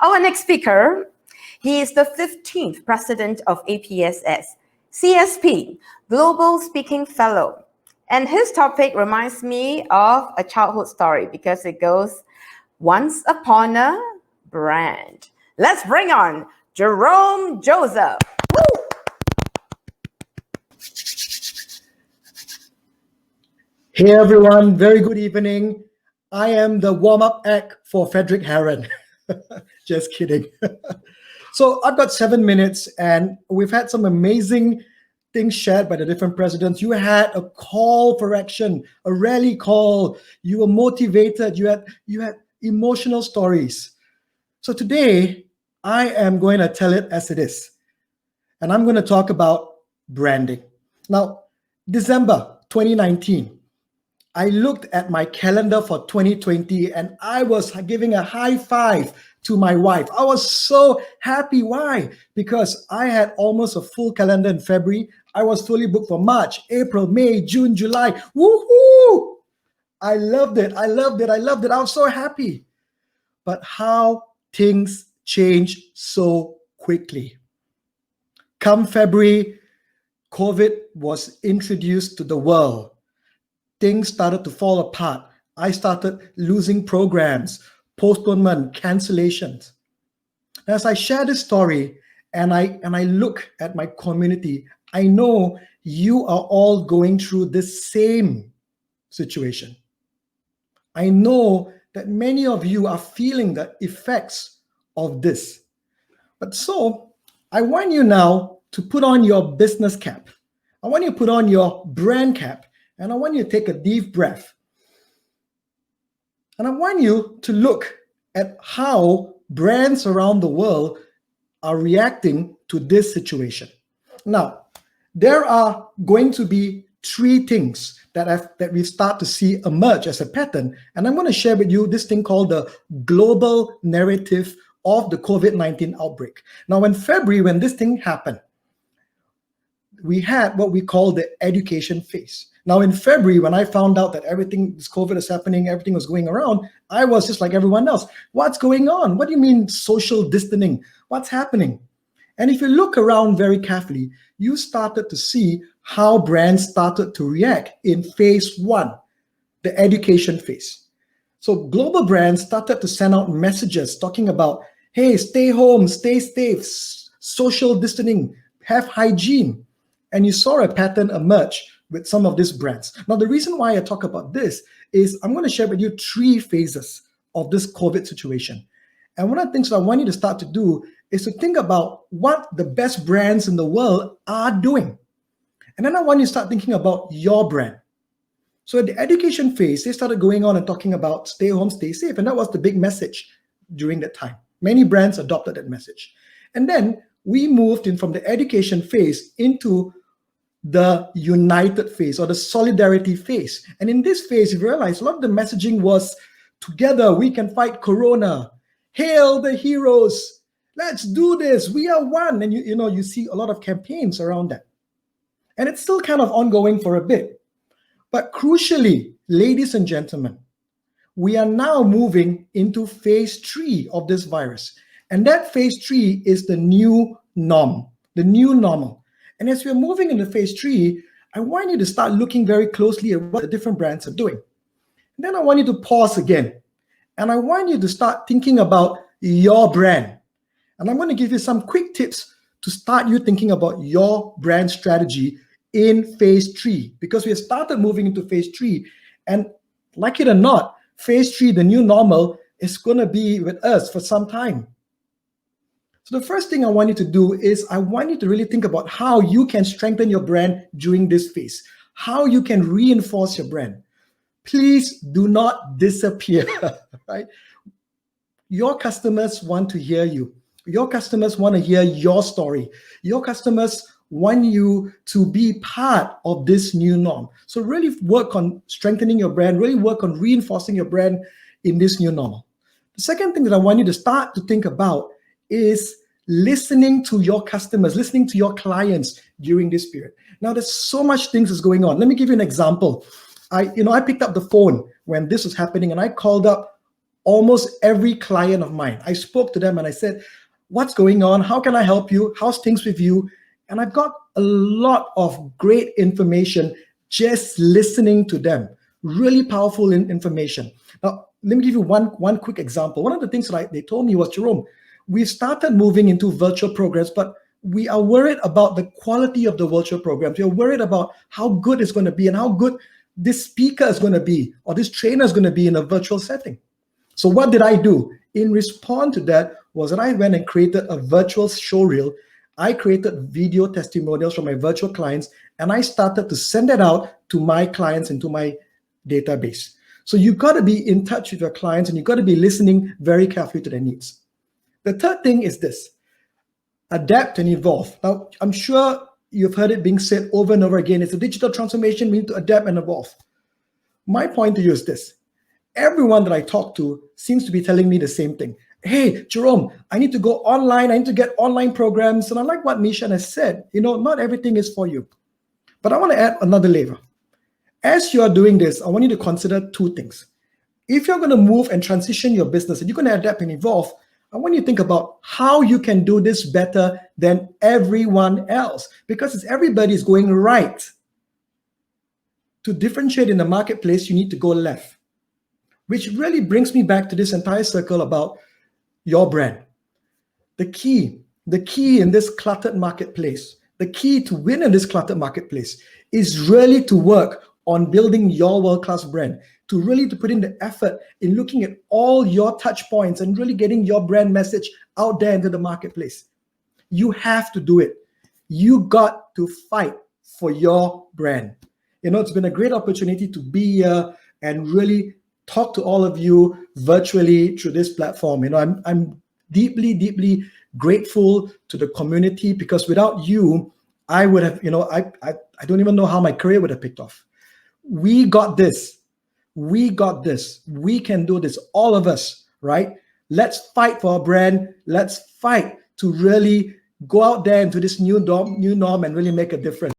Our next speaker, he is the 15th president of APSS, CSP, Global Speaking Fellow. And his topic reminds me of a childhood story because it goes, once upon a brand. Let's bring on Jerome Joseph. Woo! Hey everyone, very good evening. I am the warm-up act for 𝙎𝙬𝙬𝙬𝙚. Just kidding. So I've got 7 minutes and we've had some amazing things shared by the different presidents. You had a call for action, a rally call. You were motivated. You had emotional stories. So today I am going to tell it as it is. And I'm going to talk about branding. Now, December 2019, I looked at my calendar for 2020 and I was giving a high five to my wife. I was so happy. Why? Because I had almost a full calendar in February. I was fully booked for March, April, May, June, July. Woohoo! I loved it. I loved it. I loved it. I was so happy. But how things change so quickly. Come February, COVID was introduced to the world. Things started to fall apart. I started losing programs, postponement, cancellations. As I share this story and I look at my community, I know you are all going through this same situation. I know that many of you are feeling the effects of this. But so I want you now to put on your business cap. I want you to put on your brand cap. And I want you to take a deep breath. And I want you to look at how brands around the world are reacting to this situation. Now, there are going to be 3 things that we start to see emerge as a pattern. And I'm going to share with you this thing called the global narrative of the COVID-19 outbreak. Now, in February, when this thing happened, we had what we call the education phase. Now in February, when I found out that this COVID is happening, everything was going around, I was just like everyone else. What's going on? What do you mean social distancing? What's happening? And if you look around very carefully, you started to see how brands started to react in phase 1, the education phase. So global brands started to send out messages talking about, hey, stay home, stay safe, social distancing, have hygiene. And you saw a pattern emerge with some of these brands. Now, the reason why I talk about this is I'm going to share with you 3 phases of this COVID situation. And one of the things that I want you to start to do is to think about what the best brands in the world are doing. And then I want you to start thinking about your brand. So at the education phase, they started going on and talking about stay home, stay safe. And that was the big message during that time. Many brands adopted that message. And then we moved in from the education phase into the united phase or the solidarity phase. And in this phase, you realize a lot of the messaging was together we can fight Corona. Hail the heroes. Let's do this. We are one. And you see a lot of campaigns around that. And it's still kind of ongoing for a bit. But crucially, ladies and gentlemen, we are now moving into phase 3 of this virus. And that phase 3 is the new norm, the new normal. And as we're moving into phase 3, I want you to start looking very closely at what the different brands are doing. And then I want you to pause again. And I want you to start thinking about your brand. And I'm going to give you some quick tips to start you thinking about your brand strategy in phase 3. Because we have started moving into phase 3. And like it or not, phase 3, the new normal, is going to be with us for some time. So the first thing I want you to do is I want you to really think about how you can strengthen your brand during this phase, how you can reinforce your brand. Please do not disappear, right? Your customers want to hear you. Your customers want to hear your story. Your customers want you to be part of this new norm. So really work on strengthening your brand, really work on reinforcing your brand in this new normal. The second thing that I want you to start to think about is listening to your customers, listening to your clients during this period. Now, there's so much things that's going on. Let me give you an example. I picked up the phone when this was happening and I called up almost every client of mine. I spoke to them and I said, what's going on? How can I help you? How's things with you? And I got a lot of great information just listening to them. Really powerful information. Now, let me give you one quick example. One of the things that they told me was, Jerome, we've started moving into virtual programs, but we are worried about the quality of the virtual programs. We're worried about how good it's going to be and how good this speaker is going to be or this trainer is going to be in a virtual setting. So what did I do? In response to that was that I went and created a virtual showreel. I created video testimonials from my virtual clients, and I started to send that out to my clients and to my database. So you've got to be in touch with your clients and you've got to be listening very carefully to their needs. The third thing is this: adapt and evolve. Now, I'm sure you've heard it being said over and over again. It's a digital transformation. We need to adapt and evolve. My point to you is this: everyone that I talk to seems to be telling me the same thing. Hey, Jerome, I need to go online. I need to get online programs. And I like what Mishan has said. Not everything is for you. But I want to add another layer. As you are doing this, I want you to consider two things. If you're going to move and transition your business and you're going to adapt and evolve, I want you to think about how you can do this better than everyone else. Because everybody is going right. To differentiate in the marketplace, you need to go left. Which really brings me back to this entire circle about your brand. The key in this cluttered marketplace, the key to win in this cluttered marketplace is really to work on building your world-class brand, to put in the effort in looking at all your touch points and really getting your brand message out there into the marketplace. You have to do it. You got to fight for your brand. It's been a great opportunity to be here and really talk to all of you virtually through this platform. I'm deeply, deeply grateful to the community, because without you, I would have, I don't even know how my career would have picked off. We got this. We got this. We can do this. All of us, right? Let's fight for our brand. Let's fight to really go out there into this new norm and really make a difference.